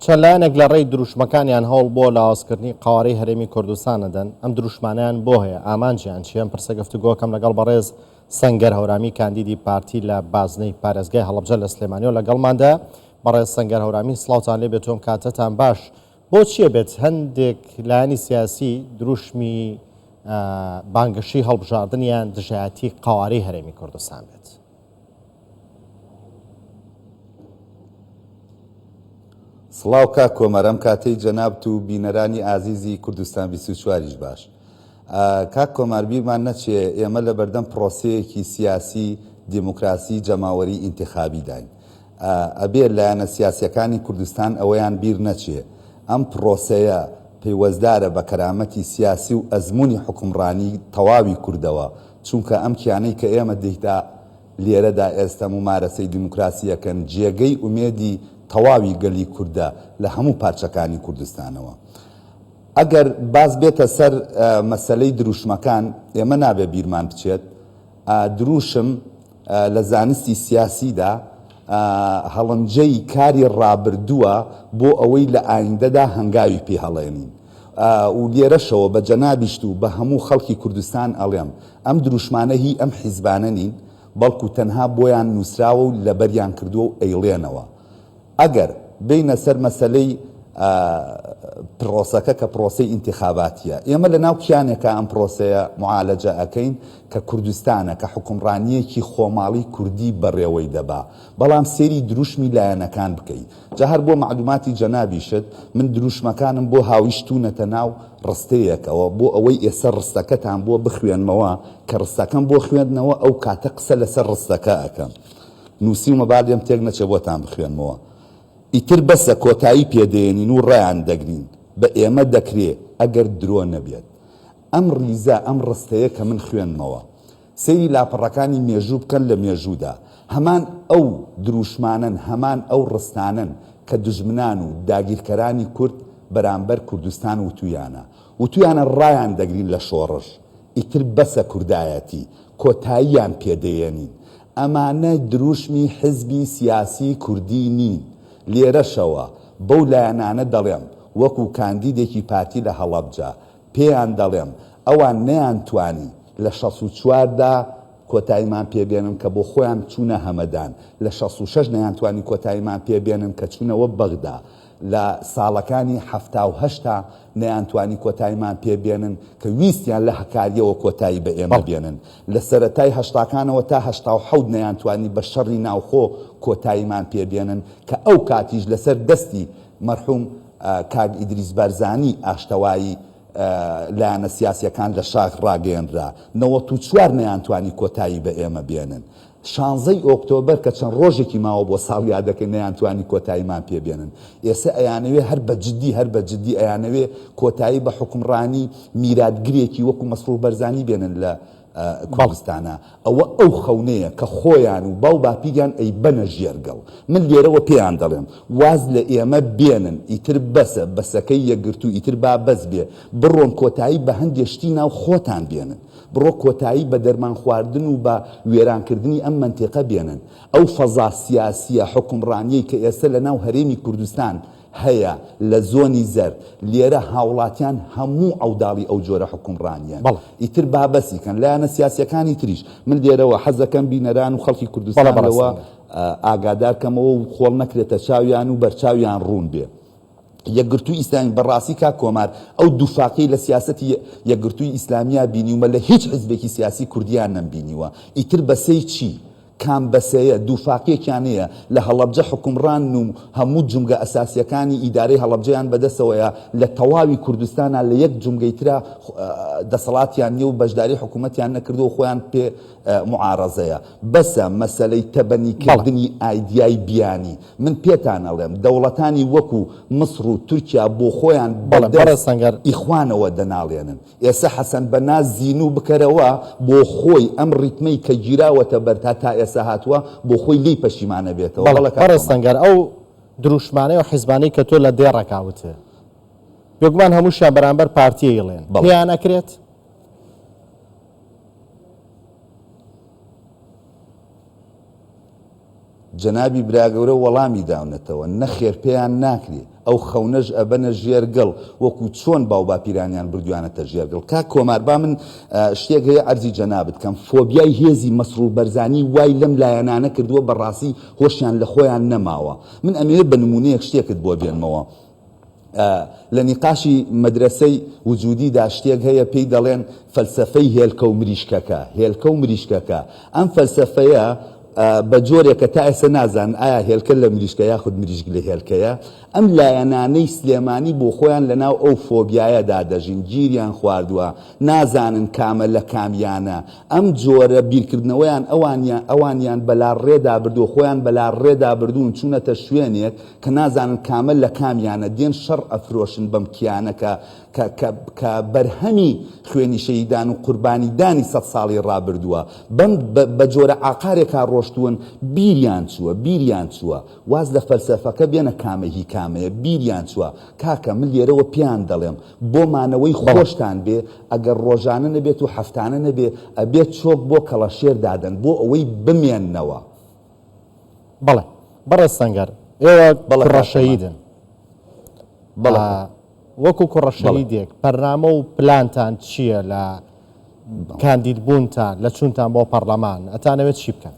چەند لایەنێک لە ڕێی دروشمەکانیان هەوڵ بۆ لاوازکردنی قاوەرەی هەرێمی کوردستان دەدەن. ئەم دروشمانیان بۆ هەیە ئامانجیان چیان پرسە گفتوگۆکەم لەگەڵ بەڕێز سەنگەر هەورامی کاندیدی پارتی لە بازنەی پارێزگای هەڵەبجە لە سلێمانیەوە لەگەڵماندا. بەڕێز سەنگەر هەورامی سڵاوتان لێ بێتۆم کاتتان باش. بۆ چییە بێت هەندێک لایەنی سیاسی دروشمی بانگشی هەڵبژاردنیان دژایەتی قاوەرەی هەرێمی کوردستان بێت؟ سڵاو کاک کۆمەرەم کاتەی جەنابت و بینەرانی ئازیزی کوردستان 24ش باش. کاک کۆمار بیرمان نەچێ ئێمە لە بەردەم پرۆسەیەکی سیاسی دیموکراسی جەماوەری ئینتیخابی داین. ئەبێ لایەنە سیاسیەکانی کوردستان ئەوەیان بیر نەچێ ئەم پرۆسەیە پەیوەزدارە بە کەرامەتی سیاسی و ئەزموونی حکومڕانی تەواوی کوردەوە، چونکە ئەم کیانەی کە ئێمە دەیدا لێرەدا ئێستا ممارەسەی دیموکراسیەکەن جێگەی ئومێدی تەواوی گەلی کووردە لە هەموو پارچەکانی کوردستانەوە. ئەگەر باز بێتە سەر مەسەلەی دروشمەکان ئێمە نابێ بیرمان بچێت دروشم لە زانستی سیاسیدا هەڵەنجەی کاری ڕابردووە بۆ ئەوەی لە ئایندەدا هەنگاوی پێ هەڵێنین و لێرەشەوە بە جەنابیشت و بە هەموو خەڵکی کوردستان ئەڵێم ئەم دروشمانە هی ئەم حیزبانە نین، بەڵکو تەنها بۆیان نووسراوە و لەبەریان کردووە و ئەیڵێنەوە. ئەگەر بینە سەر مەسەلەی پرۆسەکە کە پرۆسەی ئینتیخاباتیە، ئێمە لە ناو کیانێکە ئەم پرۆسەیە معالەجە ئەەکەین کە کوردستانە کە حکومڕانیەکی خۆماڵی کوردی بەڕێوەی دەبا، بەڵام سێری دروشمی لایەنەکان بکەین. جا هەر بۆ معلوماتی جەنابیشت من دروشمەکانم بۆ هاویشتونەتە ناو ڕستەیەکەوە بۆ ئەوەی ئێستا ڕستەکەتان بۆ بخوێنمەوە کە ڕستەکەم بۆ خوێندنەوە ئەو کاتە قسە لەسەر ڕستەکە ئەەکەم. نووسیمە بادێم تێک نەچێ بۆتان بخوێنمەوە. ئیتر بەسە کۆتایی پێدێنین و ڕێیان دەگرین بە ئێمە دەکرێ ئەگەر درۆ نەبێت. ئەم ڕیزە ئەم ڕستەیە کە من خوێنمەوە سەیری لاپەڕەکانی مێژوو بکەن لە مێژوودا، هەمان ئەو دروشمانن هەمان ئەو ڕستانن کە دژمنان و داگیرکەرانی کورد بەرامبەر کوردستان وتویانە ڕایان دەگرین لە شۆڕش. ئیتر بەسە کوردایەتی کۆتاییان پێدەێنین. ئەمانە دروشمی حزبی سیاسی کوردی نین. لێرەشەوە بەو لایەنانە دەڵێم وەکو کاندیدێکی پارتی لە هەڵەبجە پێیان دەڵێم ئەوان نەیانتوانی لە 64دا کۆتاییمان پێبێنن کە بۆ خۆیان چوونە هەمەدان، لە 66 نەیانتوانی کۆتاییمان پێبێنن کە چوونەوە بەغدا، لە ساڵەکانی 78 نەیانتوانی کۆتاییمان پێبێنن کە ویستیان لە هەکاریەوە کۆتایی بە ئێمە بێنن، لە سەرەتای هەشتاکانەوە تا 87 نەیانتوانی بە شەڕی ناوخۆ کۆتاییمان پێبێنن کە ئەو کاتیش لەسەر دەستی مەرحوم کاک ئیدریس بەرزانی ئاشتەوایی لایەنە سیاسیەکان لە شاخ ڕاگەیەنرا، 94 نەیانتوانی کۆتایی بە ئێمە بێنن. 16 ئۆکتۆبەر کە چەند ڕۆژێکی ماوە بۆ ساڵ یادەکەی نەیانتوانی کۆتاییمان پێبێنن. ئێستا ئەیانەوێ هەر بە جددی ئەیانەوێ کۆتایی بە حکومڕانی میراتگرێکی وەکو مەسرور بەرزانی بێنن لە کوردستانە. ئەوە ئەو خەونەیە کە خۆیان و باو باپیریان ئەی بەنە ژێرگەڵ. من لێرەوە پێیان دەڵێم واز لە ئێمە بێنن، ئیتر بەسەکەی یەکگرتو ئیتر با بەس بێ، بڕۆن کۆتایی بە هەندێشتی ناو خۆتان بێنن، بڕۆ کۆتایی بە دەرمان خواردن و بە وێرانکردنی ئەم منتیقە بێنن. ئەو فەزا سیاسیە حکومڕانیەی کە ئێستا لە ناو هەرێمی کوردستان هەیە لە زۆنی زەر لێرە هاوڵاتیان هەموو ئەوداڵی ئەو جۆرە حکومڕانیە. ئیتر بابەسیکەن لایەنە سیاسیەکانی تریش من لێرەوە حەزەکەم بینەران و خەڵکی کوردستانەوە ئاگادارکەمەوە و خۆڵ نەکرێتە چاویان و بەرچاویان ڕوون بێ. یەکگرتووی ئیسلامی بەڕاستی کاک کۆمار ئەو دووفاقی لە سیاسەتی یەکگرتووی ئیسلامیە بینیومە لە هیچ حزبێکی سیاسی کوردیان نەمبینیوە. ئیتر بەسەی چی؟ کام بەسەیە دووفاقیەکیانەیە لە هەڵەبجە حکومڕان و هەموو جومگە ئەساسیەکانی ئیدارەی هەڵەبجەیان بەدەستەوەیە لە تەواوی کوردستانە لە یەک جومگەی ترا دەسەڵاتیان نییە و بەشداری حکوومەتیان نەکردو خۆیان پێ معارەزەیە. بەسە مەسەلەی تەبەنیکردنی ئایدیای بیانی من پێتان ئەڵێم دەوڵەتانی وەکو مصر و تورکیا بۆ خۆیان بەدەست ئیخوانەوە دەناڵێنن. ئێستا حەسەن بەناز زینوو بکەرەوە بۆ خۆی ئەم ڕیتمەی کە گیراوەتە بەرتا تا ئێستا هاتووە بۆ خۆی لی پەشیمانە بێتەوە. بەڕستەنگەر ئەو دروشمانەی و حیزبانەی کە تۆ لە دێڕەکاوتێ بێگومان هەمووشیان بەرامبەر پارتیە ئیڵێن پێیان نەکرێت؟ جەنابی براگەورە وەڵامی داونەتەوە نەخێر پێیان ناکرێ. ئەو خەونەژ ئەبەنە ژێرگەڵ وەکو چۆن باو باپیرانیان بردویانەتە ژێرگەڵ کا کۆمار با من شتێک هەیە ئەرزی جەنابەت کەم فۆبیای هێزی مەسروور بەرزانی وای لەم لایەنانە کردووە بەڕاستی هۆشیان لە خۆیان نەماوە من ئەمەوێت بە نمونەیەک شتێکت بۆ بێنمەوە لە نیقاشی مەدرسەی وجودیدا شتێک هەیە پێی دەڵێن فەلسەفەی هێلکە و مریشکەکە هێلکە و مریشکەکە ئەم فەلسەفەیە بە جۆرێکە تا ئێستا نازان ئایا هێلکە لە مریشکە یاخود مریشک لە هێلکەیە ئەم لایەنانەی سلێمانی بۆ خۆیان لەناو ئەو فۆبیایەدا دەژین گیریان خواردووە نازانن کامە لە کامیانە ئەم جۆرە بیرکردنەوەیان ئەوانیان بەلا ڕێدا بردو خۆیان بەلا ڕێدا بردوون چوونەتە شوێنێک کە نازانن کامە لە کامیانە دێن شەڕ ئەفرۆشن بەم کیانەکە کە بەرهەمی خوێنی شەیدان و قوربانیدانی 100 ساڵی ڕابردووە بەم بە جۆرە ئاقارێکا ڕۆشتوون بیریان چووە واز لە فەلسەفەکە بێنە کامەهی کامەیە بیریان چووە کاکە من لێرەوە پیان دەڵێم بۆ مانەوەی خۆشتان بێ ئەگەر ڕۆژانە نەبێت و هەفتانە نەبێ ئەبێت چۆک بۆ کەڵەشێر دادەن بۆ ئەوەی بمێننەوە بەڵێ بەڕێز سەنگەر ئێوە کوڕەشەهیدن وەکو کوڕەشەهیدێک بەرنامە و پلانتان چییە لە کاندید بوونتان لە چوونتان بۆ پەرلەمان ئەتانەوێت چی بکەن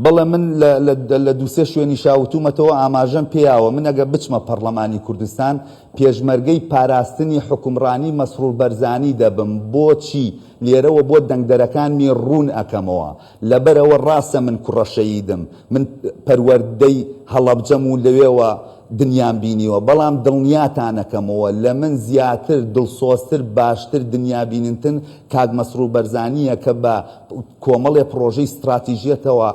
بەڵێ من لە دووسێ شوێنی شاوتومەتەوە ئاماژەم پێیاوە من ئەگە بچمە پەرلەمانی کوردستان پێشمەرگەی پاراستنی حکومڕانی مەسروور بەرزانی دەبم بۆچی لێرەوە بۆ دەنگدەرەکانمی ڕوون ئەکەمەوە لەبەرەوە ڕاستە من کوڕەشەیدم من پەروەردەی هەڵەبجەم و لەوێوە دنیام بینیوە بەڵام دڵنیاتانەکەمەوە لە من زیاتر دڵسۆزتر باشتر دنیا بیننتن کاک مەسروور بەرزانیە کە بە کۆمەڵێ پرۆژەی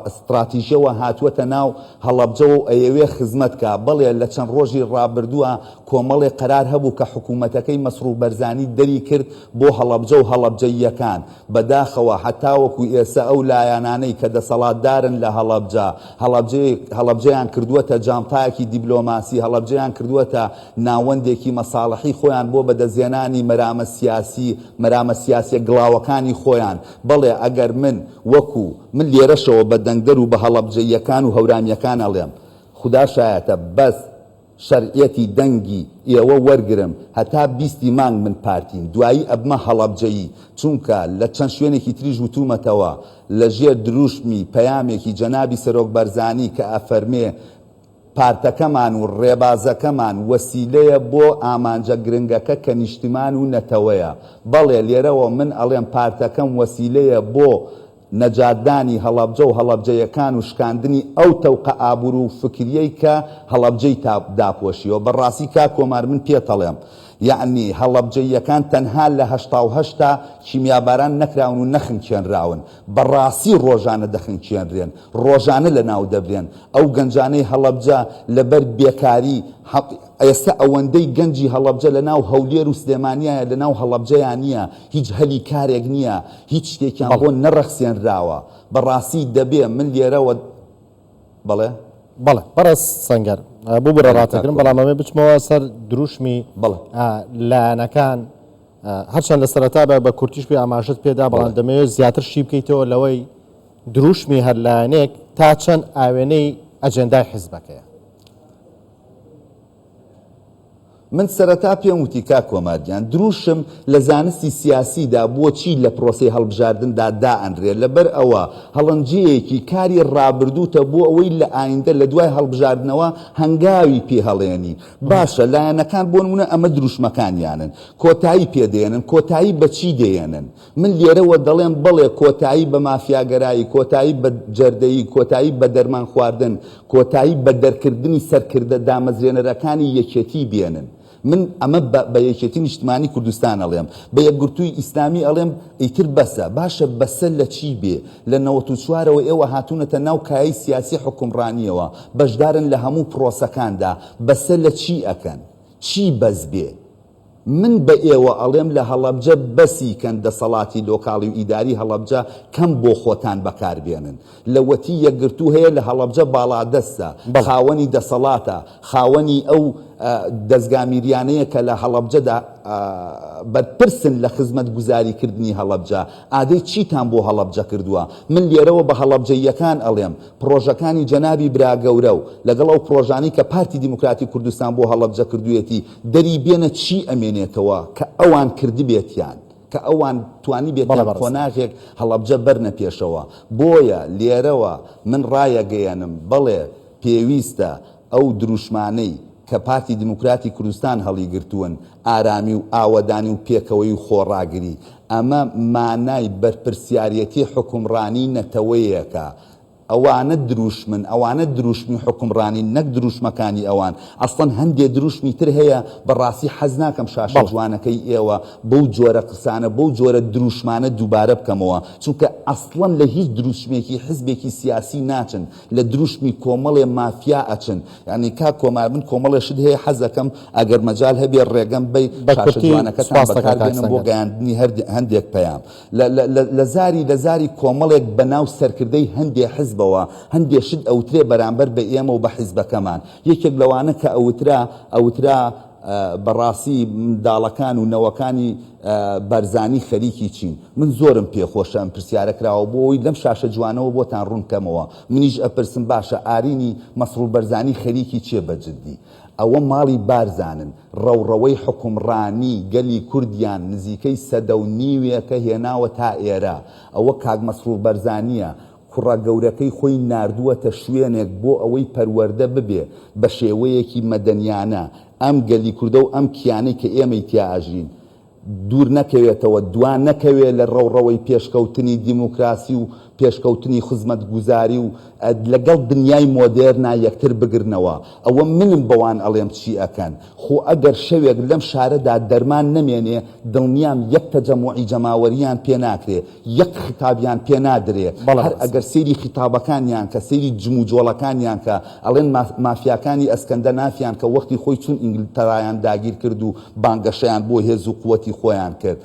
استراتیژیەوە هاتووەتە ناو هەڵەبجە و ئەیەوێ خزمەتکە بەڵێ لە چەند ڕۆژی ڕابردووە کۆمەڵێ قەرار هەبوو کە حکوومەتەکەی مەسروور بەرزانی دەری کرد بۆ هەڵەبجە و هەڵەبجەیەکان بەداخەوە هەتاوەکو ئێستا ئەو لایەنانەی کە دەسەڵاتدارن لە هەڵەبجەیان کردووەتە جانتایەکی دیبلۆماسی هەڵەبجەیان کردووەتە ناوەندێکی مەساڵحی خۆیان بۆ بەدەستێنانی مەرامە سیاسی گڵاوەکانی خۆیان بەڵێ ئەگەر من لێرەشەوە بە دەنگدەر و بە هەڵەبجەیەکان و هەورانیەکان ئەڵێم خدا شایەتە بەس شەرعیەتی دەنگی ئێوە وەرگرم هەتا 20 مانگ من پارتیم دوایی ئەبمە هەڵەبجەیی چونکە لە چەند شوێنێکی تریژ وتومەتەوە لە ژێر دروشمی پەیامێکی جەنابی سەرۆک بەرزانی کە ئەفەرمێ پارتەکەمان و ڕێبازەکەمان وەسیلەیە بۆ ئامانجە گرنگەکە کە نیشتمان و نەتەوەیە بەڵێ لێرەوە من ئەڵێم پارتەکەم وەسیلەیە بۆ نەجاتدانی هەڵەبجە و هەڵەبجەیەکان و شکاندنی ئەو تەوقە ئابوور و فکریەی کە هەڵەبجەی داپۆشیەوە بەڕاستی کا کۆمار من پێتەڵێم یعنی هەڵەبجەیەکان تەنها لە 1970 کیمیاباران نەکراون و نەخنکێنراون بەڕاستی ڕۆژانە دەخنکێنرێن ڕۆژانە لە ناو دەبرێن ئەو گەنجانەی هەڵەبجە لەبەر بێکاری ئێستا ئەوەندەی گەنجی هەڵەبجە لە ناو هەولێر و سلێمانیایە لە ناو هەڵەبجەیان نییە هیچ هەلی کارێک نییە هیچ شتێکیان بۆ نەڕەخسێنراوە بەڕاستی دەبێ من لێرەوە بەڵێ بەڕێز سەنگەر بوو بڕە ڕاتەکردن بەڵام ئەمێ بچمەوە سەر دروشمی لایەنەکان هەرچەند لە سەرەتا بە کورتیش پێ ئاماژت پێدا بەڵام دەمەوێت زیاتر شی بکەیتەوە لەوەی دروشمی هەر لایەنێک تا چەند ئاوێنەی ئەجەندای حیزبەکەیە من سەرەتا پێم وتی کا کۆماریان دروشم لە زانستی سیاسیدا بۆچی لە پرۆسی هەڵبژاردندا دائەنرێت لەبەر ئەوە هەڵەنجەیەکی کاری ڕابردووتە بۆ ئەوەی لە ئایندە لە دوای هەڵبژاردنەوە هەنگاوی پێ هەڵێنی باشە لایەنەکان بۆ نمونە ئەمە دروشمەکانیانن کۆتایی پێدێنن کۆتایی بەچی دێنن من لێرەوە دەڵێم بڵێ کۆتایی بە مافیاگەرایی کۆتایی بە جەردەیی کۆتایی بە دەرمان خواردن کۆتایی بە دەرکردنی سەرکردە دامەزرێنەرەکانی یەکێتی بێنن من ئەمە بە یەکێتی نیشتمانی کوردستان ئەڵێم بە یەکگرتووی ئیسلامی ئەڵێم ئیتر بەسە باشە بەسە لە چی بێ لە 94ەوە ئێوە هاتوونەتە ناو کایی سیاسی حکومڕانیەوە بەشدارن لە هەموو پرۆسەکاندا بەسە لە چی ئەکەن چی بەس بێ من بە ئێوە ئەڵێم لە هەڵەبجە بەسی کەن دەسەڵاتی لۆکاڵی و ئیداری هەڵەبجە کەم بۆ خۆتان بەکاربێنن لە وەتی یەکگرتوو هەیە لە هەڵەبجە باڵادەستە خاوەنی دەسەڵاتە خاوەنی ئەو دەستگامیریانەیە کە لە هەڵەبجەدا بەرپرسن لە خزمەت گوزاریکردنی هەڵەبجە ئادەی چیتان بۆ هەڵەبجە کردووە من لێرەوە بە هەڵەبجەیەکان ئەڵێم پرۆژەکانی جەنابی براگەورە و لەگەڵ ئەو پرۆژانی کە پارتی دیموکراتی کوردستان بۆ هەڵەبجە کردوێتی دەری بێنە چی ئەمێنێتەوە کە ئەوان کردی بێتیان کە ئەوان توانی بێتیان خۆناغێک هەڵەبجە بەرنە پێشەوە بۆیە لێرەوە من ڕایەگەیەنم بەڵێ پێویستە ئەو دروشمانەی کە پارتی دیموکراتی کوردستان هەڵی گرتوون ئارامی و ئاوەدانی و پێکەوەی و خۆڕاگری ئەمە مانای بەرپرسیارەتی حکومڕانی نەتەوەیەکە ئەوانە دروشمن ئەوانە دروشمی حکومڕانی نەک دروشمەکانی ئەوان ئەسڵەن هەندێ دروشمی تر هەیە بەڕاستی حەز ناکەم شاشە جوانەکەی ئێوە بەو جۆرە قسانە بەو جۆرە دروشمانە دووبارە بکەمەوە چونکە ئەسڵەن لە هیچ دروشمێکی حزبێکی سیاسی ناچن لە دروشمی کۆمەڵێ مافیا ئەچن یعنی کا کۆمار من کۆمەڵێشت هەیە حەزەکەم ئەگەر مەجال هەبێ ڕێگەم بەی شاشە جوانەکەتان بەکاربێنم بۆ گەیاندنی هەندێک پەیام لە زاری کۆمەڵێک بەناو سەرکردەی هەندێ حزب هەندێشت ئەوترێ بەرامبەر بە ئێمە و بە حیزبەکەمان یەکێک لەوانە کە ئەوترا بەڕاستی منداڵەکان و نەوەکانی بەرزانی خەریکی چین من زۆرم پێخۆشە ئەم پرسیارە کراوە بۆەوەی لەم شاشە جوانەوە بۆتان ڕوونکەمەوە منیش ئەپرسم باشە ئارینی مەسڕوڵ بەرزانی خەریکی چیە بەجددی ئەوە ماڵی بارزانن ڕەوڕەوەی حکومڕانی گەلی کوردیان نزیکەی 1.5 کە هێناوە تا ئێرە ئەوە کاک مەسڕوڵ بەرزانیە کوڕە گەورەکەی خۆی ناردووەتە شوێنێک بۆ ئەوەی پەروەردە ببێ بە شێوەیەکی مەدەنیانە ئەم گەلی کوردە و ئەم کیانەی کە ئێمەی تیاژین دوور نەکەوێتەوە دوان نەکەوێت لە ڕەوڕەوەی پێشکەوتنی دیموکراسی و پێشکەوتنی خزمەت گوزاری و لەگەڵ دنیای مۆدێرنا یەکتر بگرنەوە ئەوە منم بەوان ئەڵێم چی ئەکەن خۆ ئەگەر شەوێک لەم شارەدا دەرمان نەمێنێ دڵنیام یەک تەجەموعی جەماوەریان پێ ناکرێ یەک خیتابیان پێ نادرێ هەر ئەگەر سەیری خیتابەکانیان کە سەیری جموجۆڵەکانیان کە ئەڵێن مافیاکانی ئەسکەندە نافیان کە وەختی خۆی چون ئینگلتەرایان داگیر کرد و بانگەشەیان بۆ هێز و قووەتی خۆیان کرد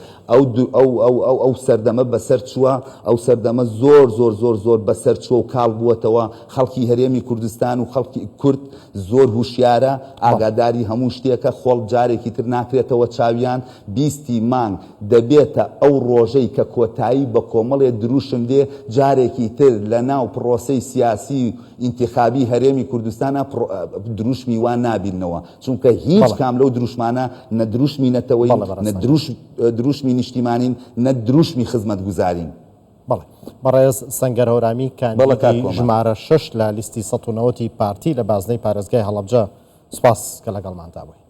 ئەو سەردەمە بەسەر چووە ئەو سەردەمە زۆر بەسەر چوە و کاڵ بووەتەوە خەڵکی هەرێمی کوردستان و خەڵکی کورد زۆر هوشیارە ئاگاداری هەموو شتێکە خۆڵ جارێکی تر ناکرێتەوە چاویان 20 مانگ دەبێتە ئەو ڕۆژەی کە کۆتایی بە کۆمەڵێ دروشم دێ جارێکی تر لە ناو پرۆسەی سیاسی و ئینتیخابی هەرێمی کوردستانە دروشمی وان نابینەوە چونکە هیچ کام لەو دروشمانە نە دروشمی نەتەوەی نە دروشمی نیشتیمانین نە دروشمی خزمەت گوزارین بەڵێ بەڕێز سەنگەر هەورامی کاندیدی ژمارە 6 لە لیستی 190 پارتی لە بازنەی پارێزگای هەڵەبجە سوپاس کە لەگەڵماندا بووی